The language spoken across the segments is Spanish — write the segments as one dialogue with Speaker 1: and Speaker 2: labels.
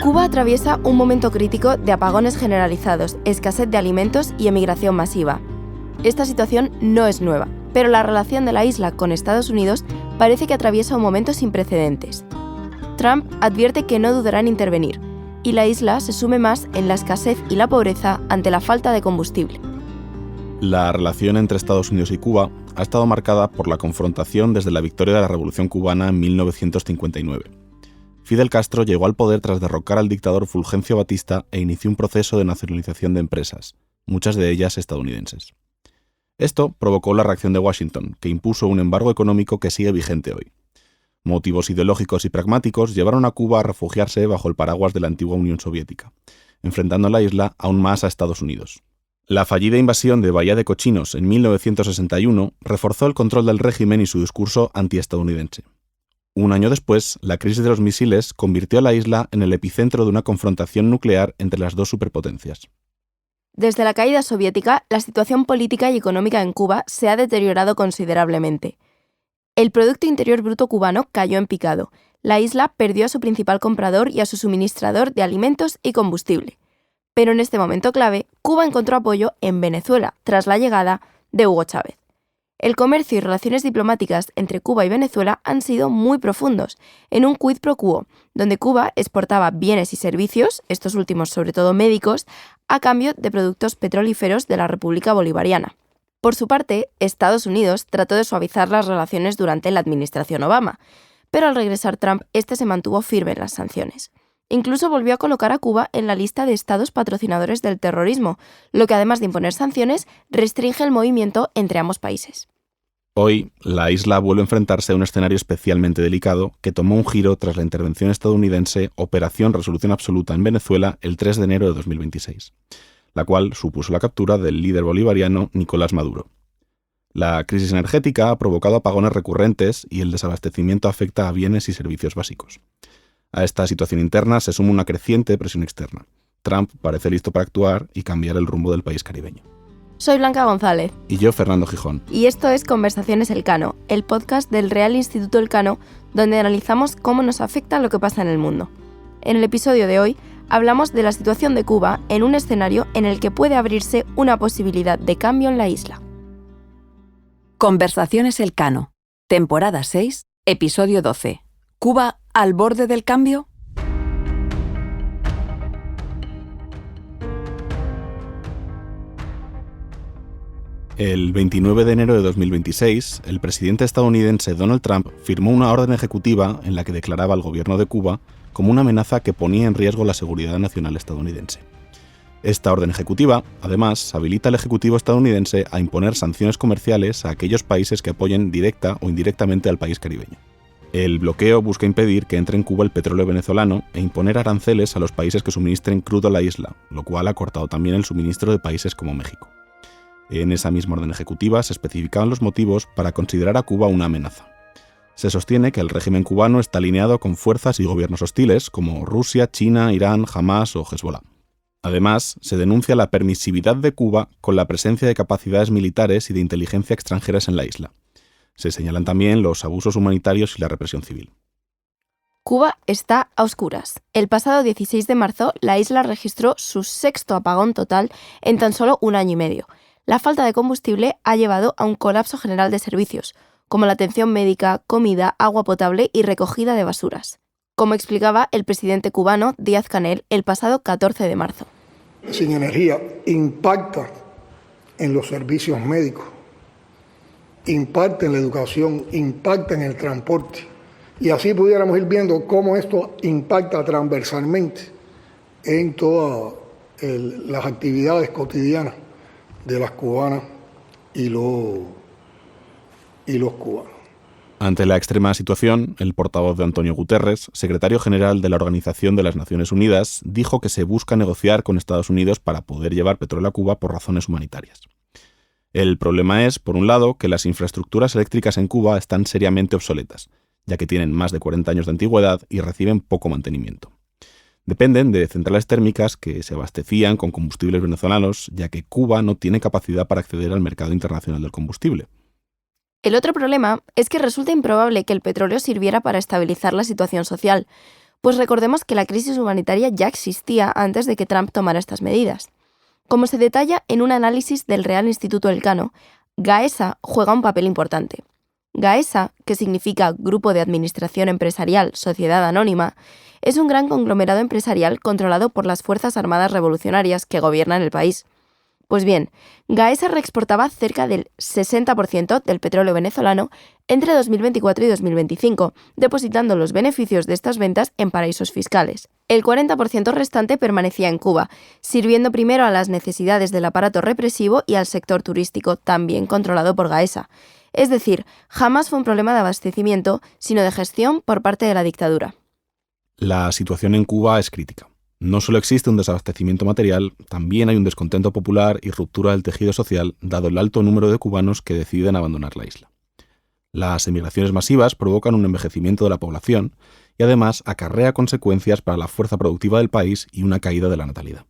Speaker 1: Cuba atraviesa un momento crítico de apagones generalizados, escasez de alimentos y emigración masiva. Esta situación no es nueva, pero la relación de la isla con Estados Unidos parece que atraviesa un momento sin precedentes. Trump advierte que no dudará en intervenir, y la isla se sume más en la escasez y la pobreza ante la falta de combustible.
Speaker 2: La relación entre Estados Unidos y Cuba ha estado marcada por la confrontación desde la victoria de la Revolución Cubana en 1959. Fidel Castro llegó al poder tras derrocar al dictador Fulgencio Batista e inició un proceso de nacionalización de empresas, muchas de ellas estadounidenses. Esto provocó la reacción de Washington, que impuso un embargo económico que sigue vigente hoy. Motivos ideológicos y pragmáticos llevaron a Cuba a refugiarse bajo el paraguas de la antigua Unión Soviética, enfrentando la isla aún más a Estados Unidos. La fallida invasión de Bahía de Cochinos en 1961 reforzó el control del régimen y su discurso antiestadounidense. Un año después, la crisis de los misiles convirtió a la isla en el epicentro de una confrontación nuclear entre las dos superpotencias.
Speaker 1: Desde la caída soviética, la situación política y económica en Cuba se ha deteriorado considerablemente. El Producto Interior Bruto cubano cayó en picado. La isla perdió a su principal comprador y a su suministrador de alimentos y combustible. Pero en este momento clave, Cuba encontró apoyo en Venezuela tras la llegada de Hugo Chávez. El comercio y relaciones diplomáticas entre Cuba y Venezuela han sido muy profundos, en un quid pro quo, donde Cuba exportaba bienes y servicios, estos últimos sobre todo médicos, a cambio de productos petrolíferos de la República Bolivariana. Por su parte, Estados Unidos trató de suavizar las relaciones durante la administración Obama, pero al regresar Trump, este se mantuvo firme en las sanciones. Incluso volvió a colocar a Cuba en la lista de estados patrocinadores del terrorismo, lo que además de imponer sanciones, restringe el movimiento entre ambos países.
Speaker 2: Hoy, la isla vuelve a enfrentarse a un escenario especialmente delicado que tomó un giro tras la intervención estadounidense Operación Resolución Absoluta en Venezuela el 3 de enero de 2026, la cual supuso la captura del líder bolivariano Nicolás Maduro. La crisis energética ha provocado apagones recurrentes y el desabastecimiento afecta a bienes y servicios básicos. A esta situación interna se suma una creciente presión externa. Trump parece listo para actuar y cambiar el rumbo del país caribeño.
Speaker 1: Soy Blanca González.
Speaker 2: Y yo, Fernando Gijón.
Speaker 1: Y esto es Conversaciones Elcano, el podcast del Real Instituto Elcano, donde analizamos cómo nos afecta lo que pasa en el mundo. En el episodio de hoy hablamos de la situación de Cuba en un escenario en el que puede abrirse una posibilidad de cambio en la isla.
Speaker 3: Conversaciones Elcano, temporada 6, episodio 12. ¿Cuba al borde del cambio?
Speaker 2: El 29 de enero de 2026, el presidente estadounidense Donald Trump firmó una orden ejecutiva en la que declaraba al gobierno de Cuba como una amenaza que ponía en riesgo la seguridad nacional estadounidense. Esta orden ejecutiva, además, habilita al Ejecutivo estadounidense a imponer sanciones comerciales a aquellos países que apoyen directa o indirectamente al país caribeño. El bloqueo busca impedir que entre en Cuba el petróleo venezolano e imponer aranceles a los países que suministren crudo a la isla, lo cual ha cortado también el suministro de países como México. En esa misma orden ejecutiva se especificaban los motivos para considerar a Cuba una amenaza. Se sostiene que el régimen cubano está alineado con fuerzas y gobiernos hostiles como Rusia, China, Irán, Hamás o Hezbollah. Además, se denuncia la permisividad de Cuba con la presencia de capacidades militares y de inteligencia extranjeras en la isla. Se señalan también los abusos humanitarios y la represión civil.
Speaker 1: Cuba está a oscuras. El pasado 16 de marzo, la isla registró su sexto apagón total en tan solo un año y medio. La falta de combustible ha llevado a un colapso general de servicios, como la atención médica, comida, agua potable y recogida de basuras, como explicaba el presidente cubano Díaz-Canel el pasado 14 de marzo.
Speaker 4: Sin energía impacta en los servicios médicos, impacta en la educación, impacta en el transporte. Y así pudiéramos ir viendo cómo esto impacta transversalmente en todas las actividades cotidianas de las cubanas y los cubanos.
Speaker 2: Ante la extrema situación, el portavoz de Antonio Guterres, secretario general de la Organización de las Naciones Unidas, dijo que se busca negociar con Estados Unidos para poder llevar petróleo a Cuba por razones humanitarias. El problema es, por un lado, que las infraestructuras eléctricas en Cuba están seriamente obsoletas, ya que tienen más de 40 años de antigüedad y reciben poco mantenimiento. Dependen de centrales térmicas que se abastecían con combustibles venezolanos, ya que Cuba no tiene capacidad para acceder al mercado internacional del combustible.
Speaker 1: El otro problema es que resulta improbable que el petróleo sirviera para estabilizar la situación social, pues recordemos que la crisis humanitaria ya existía antes de que Trump tomara estas medidas. Como se detalla en un análisis del Real Instituto Elcano, Gaesa juega un papel importante. Gaesa, que significa Grupo de Administración Empresarial Sociedad Anónima, es un gran conglomerado empresarial controlado por las Fuerzas Armadas Revolucionarias que gobiernan el país. Pues bien, Gaesa reexportaba cerca del 60% del petróleo venezolano entre 2024 y 2025, depositando los beneficios de estas ventas en paraísos fiscales. El 40% restante permanecía en Cuba, sirviendo primero a las necesidades del aparato represivo y al sector turístico, también controlado por Gaesa. Es decir, jamás fue un problema de abastecimiento, sino de gestión por parte de la dictadura.
Speaker 2: La situación en Cuba es crítica. No solo existe un desabastecimiento material, también hay un descontento popular y ruptura del tejido social, dado el alto número de cubanos que deciden abandonar la isla. Las emigraciones masivas provocan un envejecimiento de la población y además acarrea consecuencias para la fuerza productiva del país y una caída de la natalidad.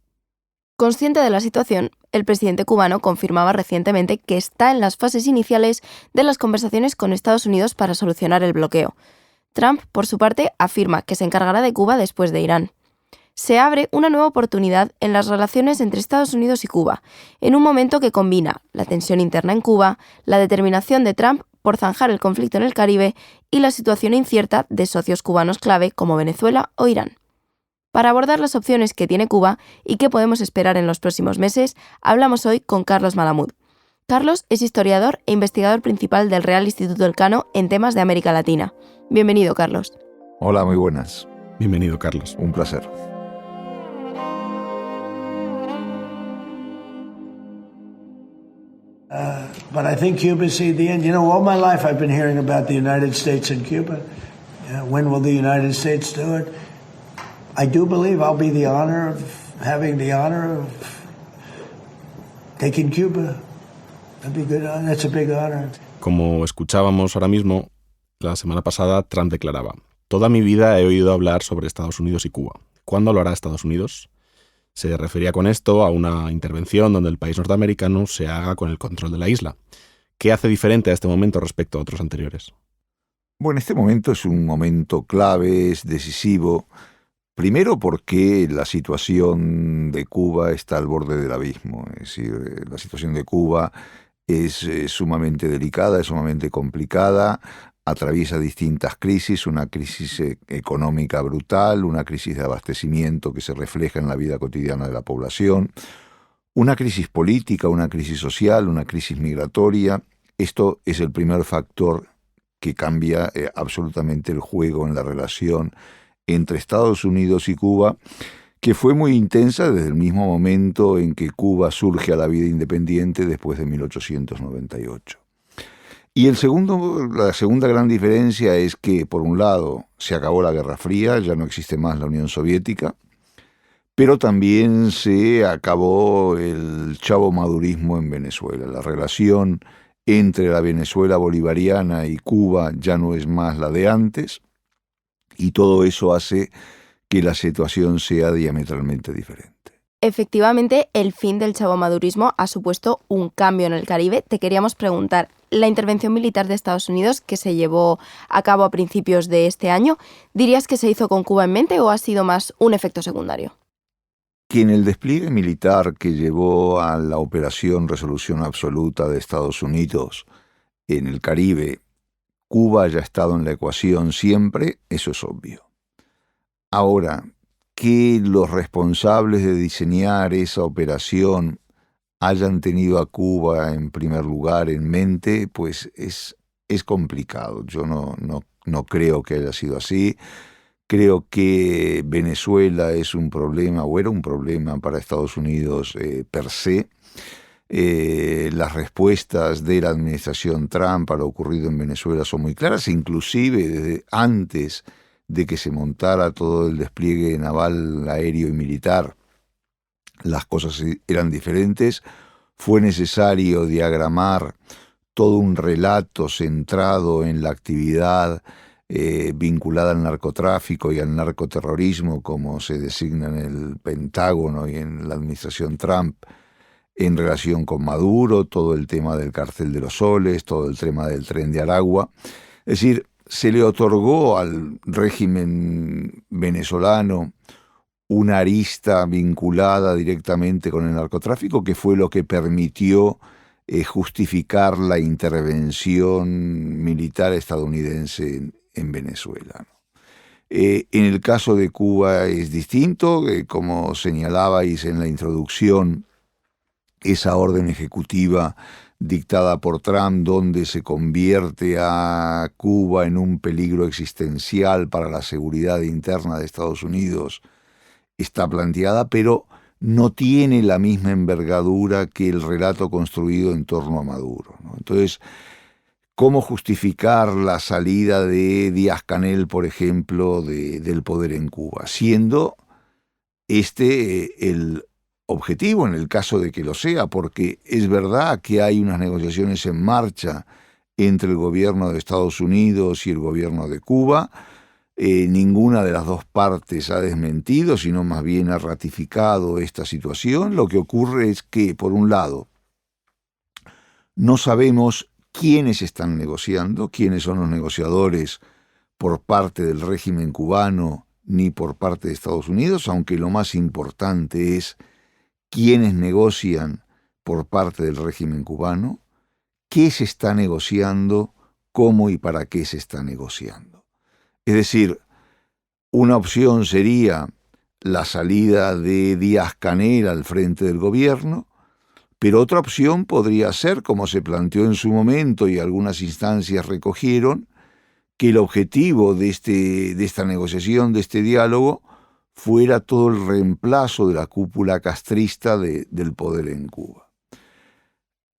Speaker 1: Consciente de la situación, el presidente cubano confirmaba recientemente que está en las fases iniciales de las conversaciones con Estados Unidos para solucionar el bloqueo. Trump, por su parte, afirma que se encargará de Cuba después de Irán. Se abre una nueva oportunidad en las relaciones entre Estados Unidos y Cuba, en un momento que combina la tensión interna en Cuba, la determinación de Trump por zanjar el conflicto en el Caribe y la situación incierta de socios cubanos clave como Venezuela o Irán. Para abordar las opciones que tiene Cuba y qué podemos esperar en los próximos meses, hablamos hoy con Carlos Malamud. Carlos es historiador e investigador principal del Real Instituto Elcano en temas de América Latina. Bienvenido, Carlos.
Speaker 5: Hola, muy buenas.
Speaker 2: Bienvenido, Carlos.
Speaker 5: Un placer.
Speaker 6: But I think Cuba's seen the end. You know, all my life I've been hearing about the United States and Cuba. When will the United States do it? I do believe I'll be having the honor of taking Cuba. That'd be good. That's a big honor.
Speaker 2: Como escuchábamos ahora mismo, la semana pasada Trump declaraba: toda mi vida he oído hablar sobre Estados Unidos y Cuba. ¿Cuándo lo hará Estados Unidos? Se refería con esto a una intervención donde el país norteamericano se haga con el control de la isla. ¿Qué hace diferente a este momento respecto a otros anteriores?
Speaker 5: Bueno, este momento es un momento clave, es decisivo. Primero porque la situación de Cuba está al borde del abismo. Es decir, la situación de Cuba es sumamente delicada, es sumamente complicada. Atraviesa distintas crisis, una crisis económica brutal, una crisis de abastecimiento que se refleja en la vida cotidiana de la población, una crisis política, una crisis social, una crisis migratoria. Esto es el primer factor que cambia absolutamente el juego en la relación entre Estados Unidos y Cuba, que fue muy intensa desde el mismo momento en que Cuba surge a la vida independiente después de 1898. Y la segunda gran diferencia es que, por un lado, se acabó la Guerra Fría, ya no existe más la Unión Soviética, pero también se acabó el chavomadurismo en Venezuela. La relación entre la Venezuela bolivariana y Cuba ya no es más la de antes, y todo eso hace que la situación sea diametralmente diferente.
Speaker 1: Efectivamente, el fin del chavomadurismo ha supuesto un cambio en el Caribe. Te queríamos preguntar, la intervención militar de Estados Unidos que se llevó a cabo a principios de este año, ¿dirías que se hizo con Cuba en mente o ha sido más un efecto secundario?
Speaker 5: Que en el despliegue militar que llevó a la Operación Resolución Absoluta de Estados Unidos en el Caribe, Cuba haya estado en la ecuación siempre, eso es obvio. Ahora, que los responsables de diseñar esa operación hayan tenido a Cuba en primer lugar en mente, pues es complicado. Yo no creo que haya sido así. Creo que Venezuela es un problema, o era un problema para Estados Unidos per se. Las respuestas de la administración Trump a lo ocurrido en Venezuela son muy claras, inclusive desde antes de que se montara todo el despliegue naval, aéreo y militar, las cosas eran diferentes. Fue necesario diagramar todo un relato centrado en la actividad vinculada al narcotráfico y al narcoterrorismo, como se designa en el Pentágono y en la administración Trump, en relación con Maduro, todo el tema del Cartel de los Soles, todo el tema del Tren de Aragua. Es decir, se le otorgó al régimen venezolano una arista vinculada directamente con el narcotráfico, que fue lo que permitió justificar la intervención militar estadounidense en Venezuela. En el caso de Cuba es distinto, como señalabais en la introducción, esa orden ejecutiva dictada por Trump, donde se convierte a Cuba en un peligro existencial para la seguridad interna de Estados Unidos, está planteada, pero no tiene la misma envergadura que el relato construido en torno a Maduro, ¿no? Entonces, ¿cómo justificar la salida de Díaz-Canel, por ejemplo, del poder en Cuba? Siendo el objetivo, en el caso de que lo sea, porque es verdad que hay unas negociaciones en marcha entre el gobierno de Estados Unidos y el gobierno de Cuba. Ninguna de las dos partes ha desmentido, sino más bien ha ratificado esta situación. Lo que ocurre es que, por un lado, no sabemos quiénes están negociando, quiénes son los negociadores por parte del régimen cubano ni por parte de Estados Unidos, aunque lo más importante es quiénes negocian por parte del régimen cubano, qué se está negociando, cómo y para qué se está negociando. Es decir, una opción sería la salida de Díaz-Canel al frente del gobierno, pero otra opción podría ser, como se planteó en su momento y algunas instancias recogieron, que el objetivo de esta negociación, de este diálogo, fuera todo el reemplazo de la cúpula castrista del poder en Cuba.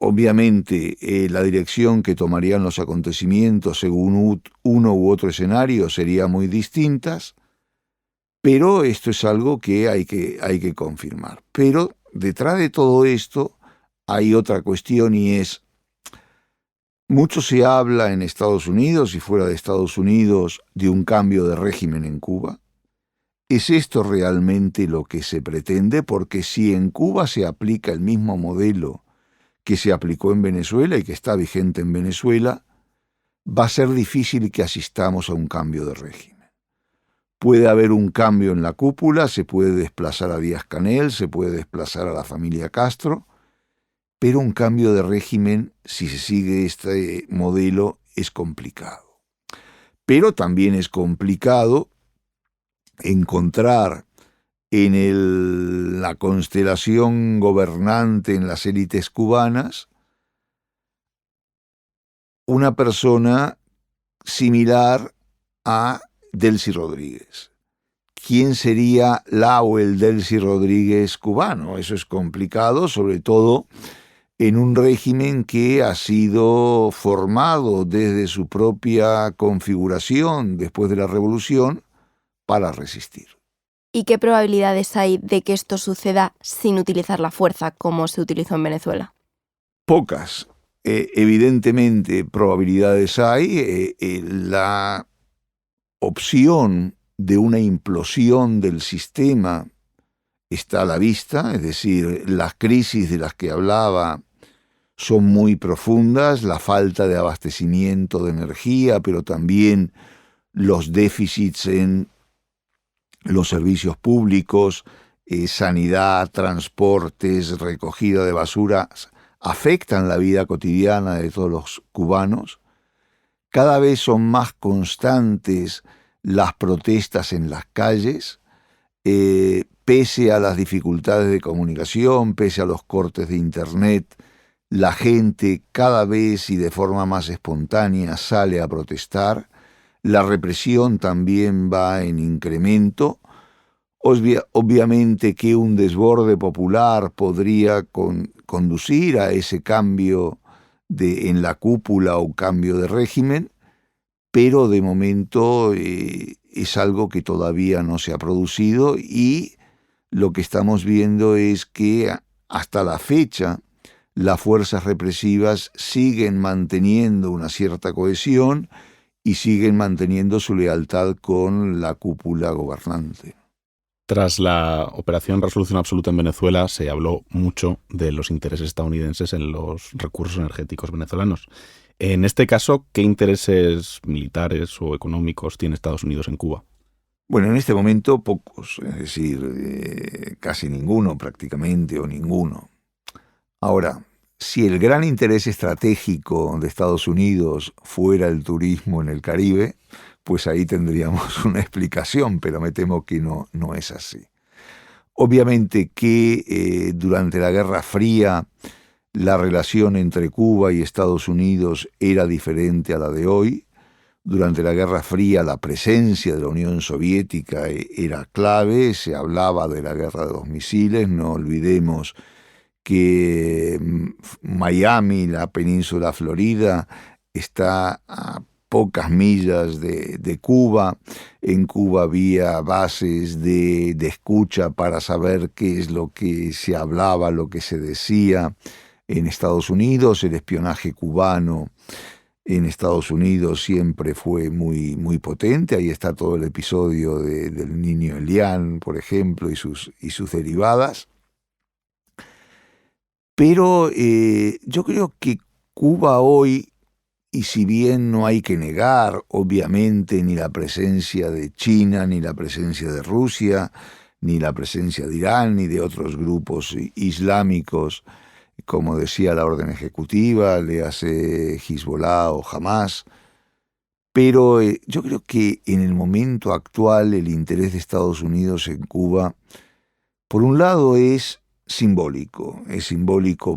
Speaker 5: Obviamente, la dirección que tomarían los acontecimientos según uno u otro escenario sería muy distintas, pero esto es algo que hay que confirmar. Pero detrás de todo esto hay otra cuestión, y es, mucho se habla en Estados Unidos y fuera de Estados Unidos de un cambio de régimen en Cuba. ¿Es esto realmente lo que se pretende? Porque si en Cuba se aplica el mismo modelo que se aplicó en Venezuela y que está vigente en Venezuela, va a ser difícil que asistamos a un cambio de régimen. Puede haber un cambio en la cúpula, se puede desplazar a Díaz-Canel, se puede desplazar a la familia Castro, pero un cambio de régimen, si se sigue este modelo, es complicado. Pero también es complicado encontrar en la constelación gobernante en las élites cubanas una persona similar a Delcy Rodríguez. ¿Quién sería la o el Delcy Rodríguez cubano? Eso es complicado, sobre todo en un régimen que ha sido formado desde su propia configuración después de la revolución para resistir.
Speaker 1: ¿Y qué probabilidades hay de que esto suceda sin utilizar la fuerza como se utilizó en Venezuela?
Speaker 5: Pocas. Evidentemente probabilidades hay. La opción de una implosión del sistema está a la vista, es decir, las crisis de las que hablaba son muy profundas, la falta de abastecimiento de energía, pero también los déficits en los servicios públicos, sanidad, transportes, recogida de basura, afectan la vida cotidiana de todos los cubanos. Cada vez son más constantes las protestas en las calles, pese a las dificultades de comunicación, pese a los cortes de internet, la gente cada vez y de forma más espontánea sale a protestar. La represión también va en incremento. Obviamente que un desborde popular podría conducir a ese cambio en la cúpula o cambio de régimen, pero de momento es algo que todavía no se ha producido, y lo que estamos viendo es que hasta la fecha las fuerzas represivas siguen manteniendo una cierta cohesión y siguen manteniendo su lealtad con la cúpula gobernante.
Speaker 2: Tras la Operación Resolución Absoluta en Venezuela, se habló mucho de los intereses estadounidenses en los recursos energéticos venezolanos. En este caso, ¿qué intereses militares o económicos tiene Estados Unidos en Cuba?
Speaker 5: Bueno, en este momento pocos, es decir, casi ninguno prácticamente o ninguno. Ahora, si el gran interés estratégico de Estados Unidos fuera el turismo en el Caribe, pues ahí tendríamos una explicación, pero me temo que no es así. Obviamente que durante la Guerra Fría la relación entre Cuba y Estados Unidos era diferente a la de hoy. Durante la Guerra Fría la presencia de la Unión Soviética era clave, se hablaba de la guerra de los misiles, no olvidemos que Miami, la península Florida, está a pocas millas de Cuba. En Cuba había bases de escucha para saber qué es lo que se hablaba, lo que se decía en Estados Unidos. El espionaje cubano en Estados Unidos siempre fue muy, muy potente. Ahí está todo el episodio del niño Elián, por ejemplo, y sus derivadas. Pero yo creo que Cuba hoy, y si bien no hay que negar, obviamente, ni la presencia de China, ni la presencia de Rusia, ni la presencia de Irán, ni de otros grupos islámicos, como decía la orden ejecutiva, le hace Hezbollah o Hamas, pero yo creo que en el momento actual el interés de Estados Unidos en Cuba, por un lado, es simbólico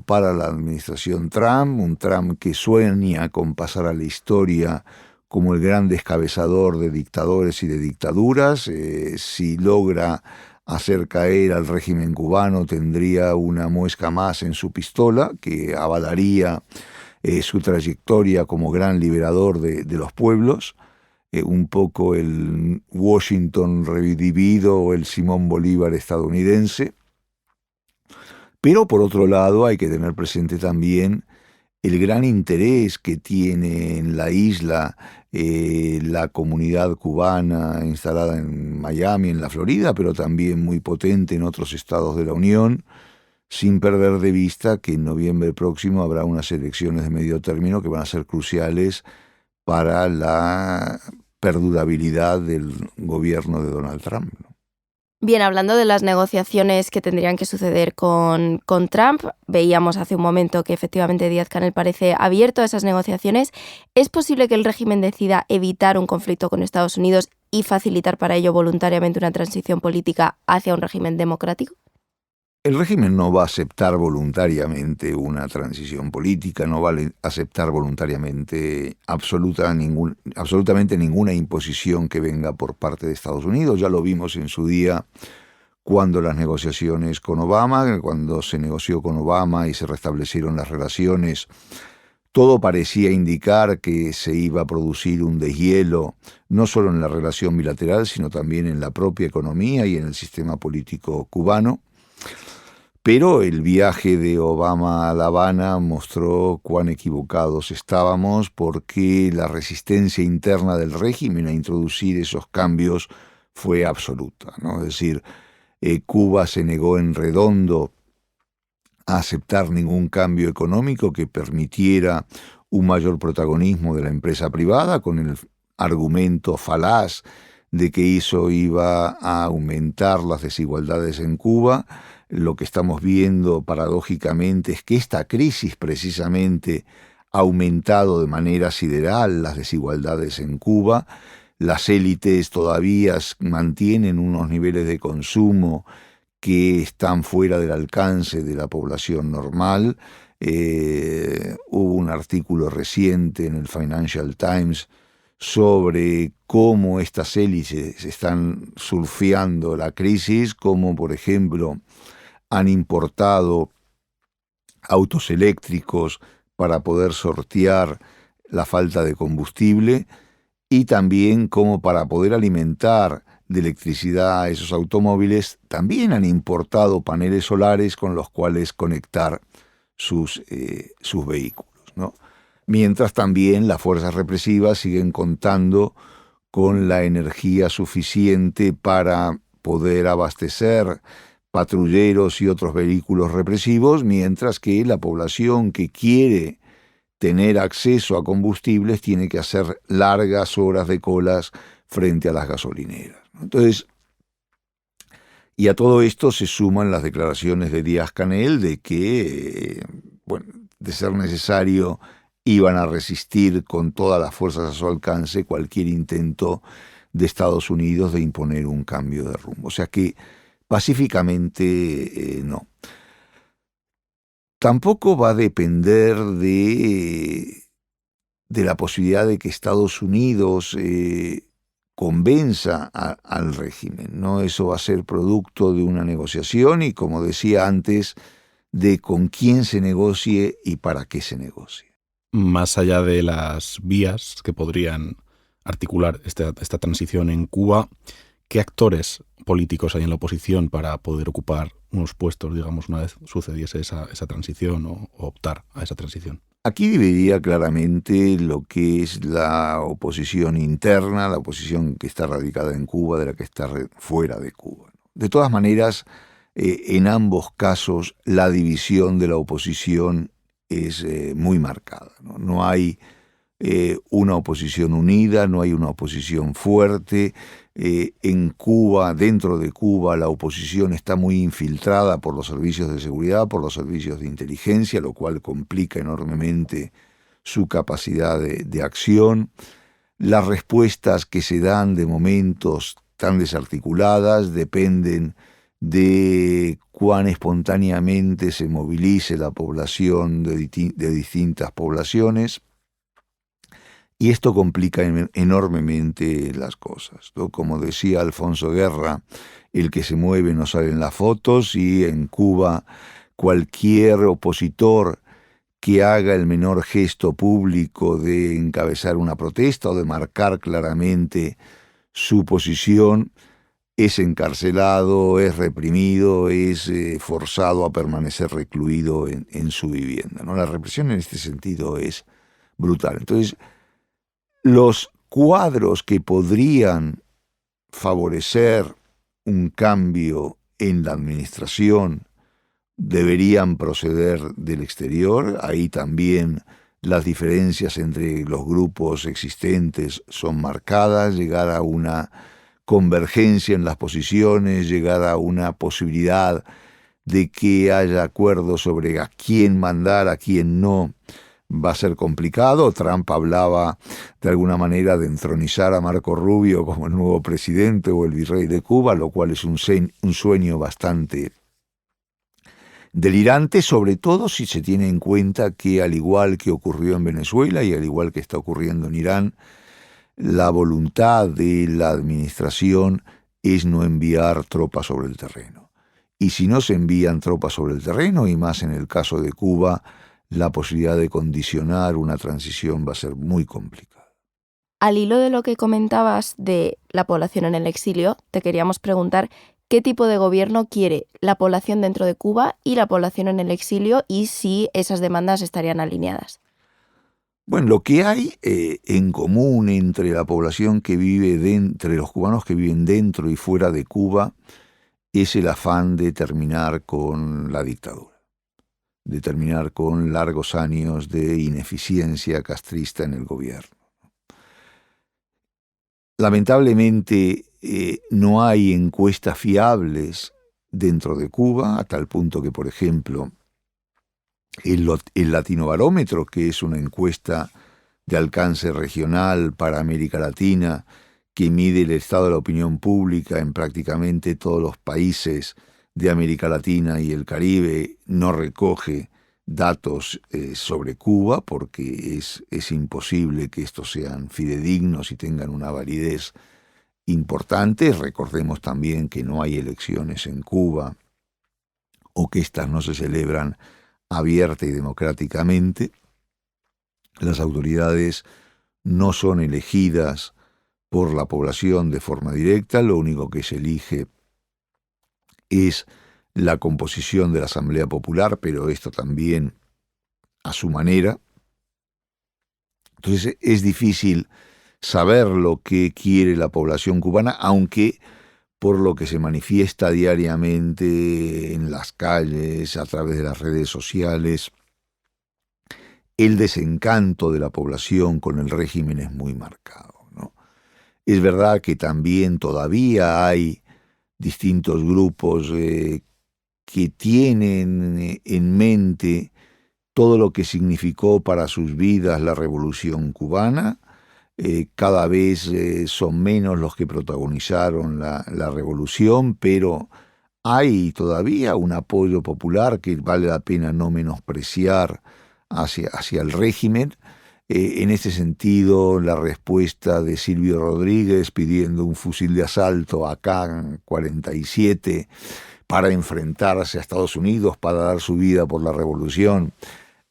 Speaker 5: para la administración Trump, un Trump que sueña con pasar a la historia como el gran descabezador de dictadores y de dictaduras. Si logra hacer caer al régimen cubano, tendría una muesca más en su pistola que avalaría su trayectoria como gran liberador de los pueblos, un poco el Washington redividido o el Simón Bolívar estadounidense. Pero por otro lado hay que tener presente también el gran interés que tiene en la isla la comunidad cubana instalada en Miami, en la Florida, pero también muy potente en otros estados de la Unión, sin perder de vista que en noviembre próximo habrá unas elecciones de medio término que van a ser cruciales para la perdurabilidad del gobierno de Donald Trump, ¿no?
Speaker 1: Bien, hablando de las negociaciones que tendrían que suceder con Trump, veíamos hace un momento que efectivamente Díaz-Canel parece abierto a esas negociaciones. ¿Es posible que el régimen decida evitar un conflicto con Estados Unidos y facilitar para ello voluntariamente una transición política hacia un régimen democrático?
Speaker 5: El régimen no va a aceptar voluntariamente una transición política, no va a aceptar voluntariamente absolutamente ninguna imposición que venga por parte de Estados Unidos. Ya lo vimos en su día cuando las negociaciones con Obama, cuando se negoció con Obama y se restablecieron las relaciones, todo parecía indicar que se iba a producir un deshielo, no solo en la relación bilateral, sino también en la propia economía y en el sistema político cubano. Pero el viaje de Obama a La Habana mostró cuán equivocados estábamos, porque la resistencia interna del régimen a introducir esos cambios fue absoluta, ¿no? Es decir, Cuba se negó en redondo a aceptar ningún cambio económico que permitiera un mayor protagonismo de la empresa privada, con el argumento falaz de que eso iba a aumentar las desigualdades en Cuba. Lo que estamos viendo paradójicamente es que esta crisis precisamente ha aumentado de manera sideral las desigualdades en Cuba. Las élites todavía mantienen unos niveles de consumo que están fuera del alcance de la población normal. Hubo un artículo reciente en el Financial Times sobre cómo estas élites están surfeando la crisis, como por ejemplo han importado autos eléctricos para poder sortear la falta de combustible, y también como para poder alimentar de electricidad a esos automóviles también han importado paneles solares con los cuales conectar sus vehículos, ¿no? Mientras también las fuerzas represivas siguen contando con la energía suficiente para poder abastecer patrulleros y otros vehículos represivos, mientras que la población que quiere tener acceso a combustibles tiene que hacer largas horas de colas frente a las gasolineras. Entonces, y a todo esto se suman las declaraciones de Díaz-Canel de que, de ser necesario, iban a resistir con todas las fuerzas a su alcance cualquier intento de Estados Unidos de imponer un cambio de rumbo. O sea que pacíficamente no. Tampoco va a depender de la posibilidad de que Estados Unidos convenza al régimen, ¿no? Eso va a ser producto de una negociación y, como decía antes, de con quién se negocie y para qué se negocie.
Speaker 2: Más allá de las vías que podrían articular esta transición en Cuba, ¿qué actores políticos hay en la oposición para poder ocupar unos puestos, digamos, una vez sucediese esa transición o optar a esa transición?
Speaker 5: Aquí dividiría claramente lo que es la oposición interna, la oposición que está radicada en Cuba, de la que está fuera de Cuba. De todas maneras, en ambos casos la división de la oposición es muy marcada, ¿no? No hay una oposición unida, no hay una oposición fuerte. En Cuba, dentro de Cuba, la oposición está muy infiltrada por los servicios de seguridad, por los servicios de inteligencia, lo cual complica enormemente su capacidad de acción. Las respuestas que se dan de momentos tan desarticuladas dependen de cuán espontáneamente se movilice la población de distintas poblaciones. Y esto complica enormemente las cosas, ¿no? Como decía Alfonso Guerra, el que se mueve no sale en las fotos, y en Cuba cualquier opositor que haga el menor gesto público de encabezar una protesta o de marcar claramente su posición es encarcelado, es reprimido, es forzado a permanecer recluido en su vivienda, ¿no? La represión en este sentido es brutal. Entonces, los cuadros que podrían favorecer un cambio en la administración deberían proceder del exterior. Ahí también las diferencias entre los grupos existentes son marcadas, llegar a una convergencia en las posiciones, llegar a una posibilidad de que haya acuerdos sobre a quién mandar, a quién no, va a ser complicado. Trump hablaba de alguna manera de entronizar a Marco Rubio como el nuevo presidente o el virrey de Cuba, lo cual es un sueño bastante delirante, sobre todo si se tiene en cuenta que, al igual que ocurrió en Venezuela y al igual que está ocurriendo en Irán, la voluntad de la administración es no enviar tropas sobre el terreno. Y si no se envían tropas sobre el terreno, y más en el caso de Cuba, la posibilidad de condicionar una transición va a ser muy complicada.
Speaker 1: Al hilo de lo que comentabas de la población en el exilio, te queríamos preguntar qué tipo de gobierno quiere la población dentro de Cuba y la población en el exilio, y si esas demandas estarían alineadas.
Speaker 5: Bueno, lo que hay en común entre la población que vive entre los cubanos que viven dentro y fuera de Cuba es el afán de terminar con la dictadura, de terminar con largos años de ineficiencia castrista en el gobierno. Lamentablemente no hay encuestas fiables dentro de Cuba, a tal punto que, por ejemplo, el Latinobarómetro, que es una encuesta de alcance regional para América Latina, que mide el estado de la opinión pública en prácticamente todos los países de América Latina y el Caribe, no recoge datos sobre Cuba, porque es imposible que estos sean fidedignos y tengan una validez importante. Recordemos también que no hay elecciones en Cuba, o que éstas no se celebran abierta y democráticamente. Las autoridades no son elegidas por la población de forma directa, lo único que se elige es la composición de la Asamblea Popular, pero esto también a su manera. Entonces es difícil saber lo que quiere la población cubana, aunque por lo que se manifiesta diariamente en las calles, a través de las redes sociales, el desencanto de la población con el régimen es muy marcado, ¿no? Es verdad que también todavía hay distintos grupos que tienen en mente todo lo que significó para sus vidas la Revolución cubana. Cada vez son menos los que protagonizaron la revolución, pero hay todavía un apoyo popular que vale la pena no menospreciar hacia el régimen. En este sentido, la respuesta de Silvio Rodríguez pidiendo un fusil de asalto a K-47 para enfrentarse a Estados Unidos, para dar su vida por la revolución,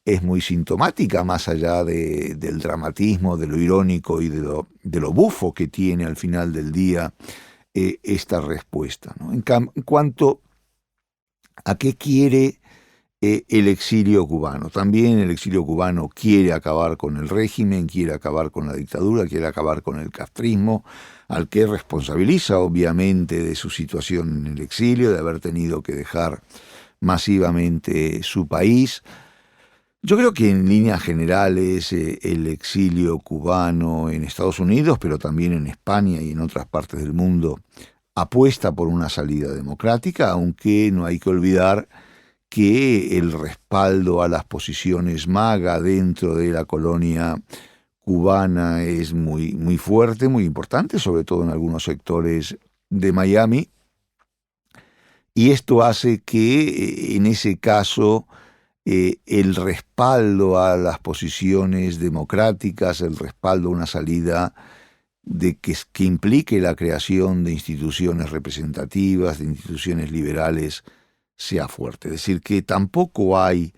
Speaker 5: es muy sintomática, más allá del dramatismo, de lo irónico y de lo bufo que tiene al final del día esta respuesta, ¿no? En cuanto a qué quiere el exilio cubano, también el exilio cubano quiere acabar con el régimen, quiere acabar con la dictadura, quiere acabar con el castrismo, al que responsabiliza obviamente de su situación en el exilio, de haber tenido que dejar masivamente su país. Yo creo que en líneas generales el exilio cubano en Estados Unidos, pero también en España y en otras partes del mundo, apuesta por una salida democrática, aunque no hay que olvidar que el respaldo a las posiciones MAGA dentro de la colonia cubana es muy, muy fuerte, muy importante, sobre todo en algunos sectores de Miami, y esto hace que en ese caso el respaldo a las posiciones democráticas, el respaldo a una salida que implique la creación de instituciones representativas, de instituciones liberales, sea fuerte. Es decir, que tampoco hay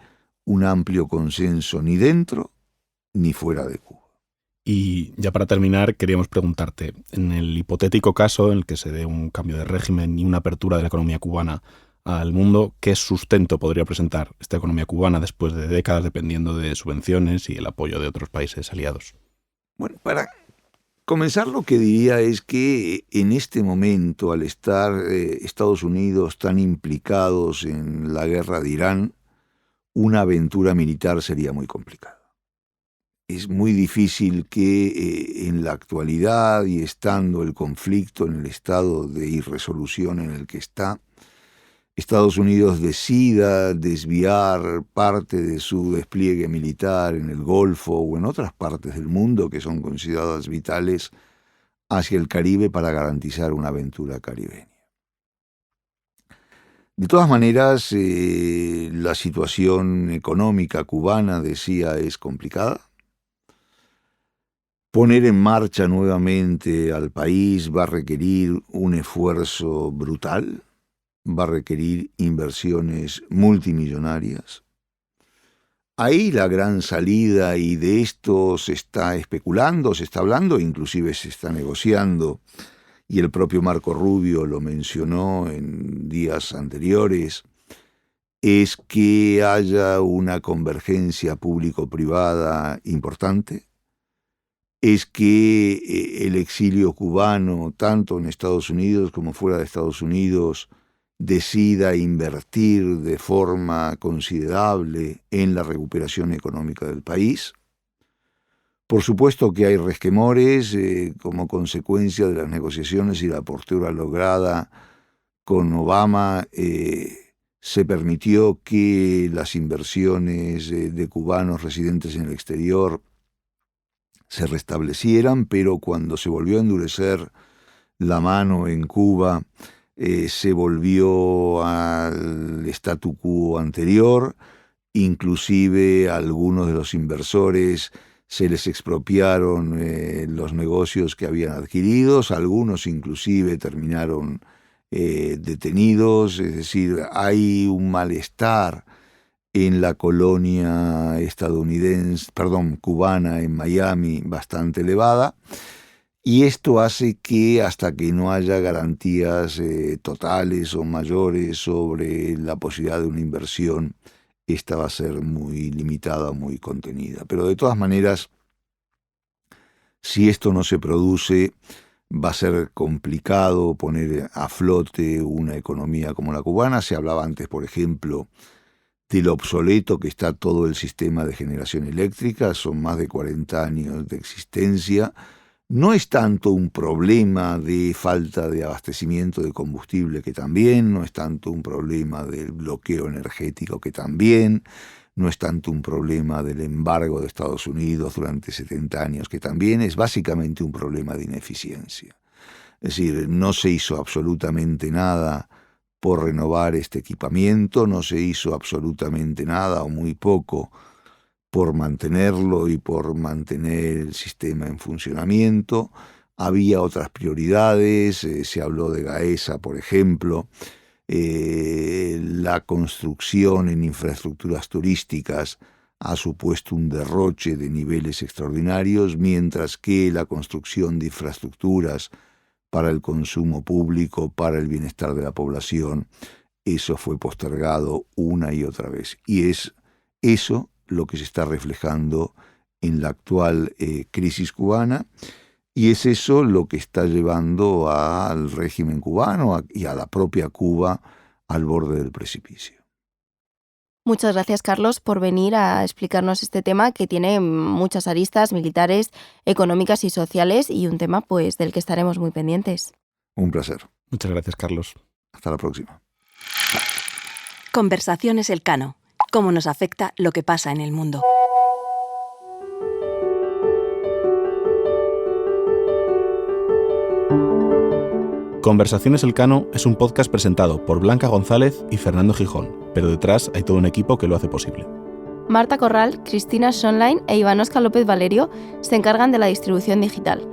Speaker 5: un amplio consenso ni dentro ni fuera de Cuba.
Speaker 2: Y ya para terminar, queríamos preguntarte, en el hipotético caso en el que se dé un cambio de régimen y una apertura de la economía cubana al mundo, ¿qué sustento podría presentar esta economía cubana después de décadas dependiendo de subvenciones y el apoyo de otros países aliados?
Speaker 5: Bueno, para comenzar, lo que diría es que en este momento, al estar Estados Unidos tan implicados en la guerra de Irán, una aventura militar sería muy complicada. Es muy difícil que en la actualidad, y estando el conflicto en el estado de irresolución en el que está, Estados Unidos decida desviar parte de su despliegue militar en el Golfo o en otras partes del mundo que son consideradas vitales hacia el Caribe para garantizar una aventura caribeña. De todas maneras, la situación económica cubana, decía, es complicada. Poner en marcha nuevamente al país va a requerir un esfuerzo brutal, va a requerir inversiones multimillonarias. Ahí la gran salida, y de esto se está especulando, se está hablando, inclusive se está negociando, y el propio Marco Rubio lo mencionó en días anteriores, es que haya una convergencia público-privada importante, es que el exilio cubano, tanto en Estados Unidos como fuera de Estados Unidos, decida invertir de forma considerable en la recuperación económica del país. Por supuesto que hay resquemores como consecuencia de las negociaciones y la apertura lograda con Obama. Se permitió que las inversiones de cubanos residentes en el exterior se restablecieran, pero cuando se volvió a endurecer la mano en Cuba, se volvió al statu quo anterior. Inclusive a algunos de los inversores se les expropiaron los negocios que habían adquirido, algunos inclusive terminaron detenidos. Es decir, hay un malestar en la colonia cubana en Miami bastante elevada. Y esto hace que hasta que no haya garantías totales o mayores sobre la posibilidad de una inversión, esta va a ser muy limitada, muy contenida. Pero de todas maneras, si esto no se produce, va a ser complicado poner a flote una economía como la cubana. Se hablaba antes, por ejemplo, de lo obsoleto que está todo el sistema de generación eléctrica. Son más de 40 años de existencia. No es tanto un problema de falta de abastecimiento de combustible, que también, no es tanto un problema del bloqueo energético, que también, no es tanto un problema del embargo de Estados Unidos durante 70 años, que también es básicamente un problema de ineficiencia. Es decir, no se hizo absolutamente nada por renovar este equipamiento, no se hizo absolutamente nada o muy poco por mantenerlo y por mantener el sistema en funcionamiento. Había otras prioridades, se habló de Gaesa, por ejemplo. La construcción en infraestructuras turísticas ha supuesto un derroche de niveles extraordinarios, mientras que la construcción de infraestructuras para el consumo público, para el bienestar de la población, eso fue postergado una y otra vez. Y es eso lo que se está reflejando en la actual crisis cubana, y es eso lo que está llevando al régimen cubano y a la propia Cuba al borde del precipicio.
Speaker 1: Muchas gracias, Carlos, por venir a explicarnos este tema que tiene muchas aristas militares, económicas y sociales, y un tema pues del que estaremos muy pendientes.
Speaker 5: Un placer.
Speaker 2: Muchas gracias, Carlos.
Speaker 5: Hasta la próxima.
Speaker 3: Conversaciones Elcano. ¿Cómo nos afecta lo que pasa en el mundo?
Speaker 2: Conversaciones Elcano es un podcast presentado por Blanca González y Fernando Gijón, pero detrás hay todo un equipo que lo hace posible.
Speaker 1: Marta Corral, Cristina Schonlein e Iván Óscar López Valerio se encargan de la distribución digital.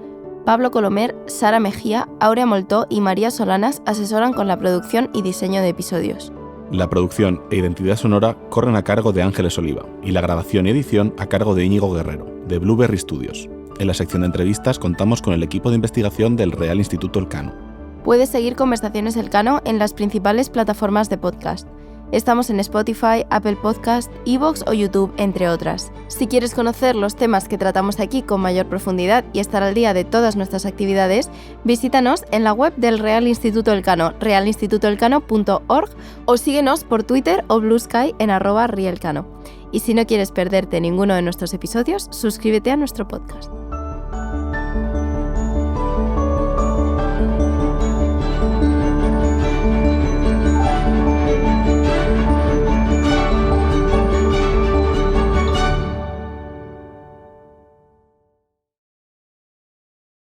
Speaker 1: Pablo Colomer, Sara Mejía, Aurea Moltó y María Solanas asesoran con la producción y diseño de episodios.
Speaker 2: La producción e identidad sonora corren a cargo de Ángeles Oliva y la grabación y edición a cargo de Íñigo Guerrero, de Blueberry Studios. En la sección de entrevistas contamos con el equipo de investigación del Real Instituto Elcano.
Speaker 1: Puedes seguir Conversaciones Elcano en las principales plataformas de podcast. Estamos en Spotify, Apple Podcast, iVoox o YouTube, entre otras. Si quieres conocer los temas que tratamos aquí con mayor profundidad y estar al día de todas nuestras actividades, visítanos en la web del Real Instituto Elcano, realinstitutoelcano.org, o síguenos por Twitter o Blue Sky en @rielcano. Y si no quieres perderte ninguno de nuestros episodios, suscríbete a nuestro podcast.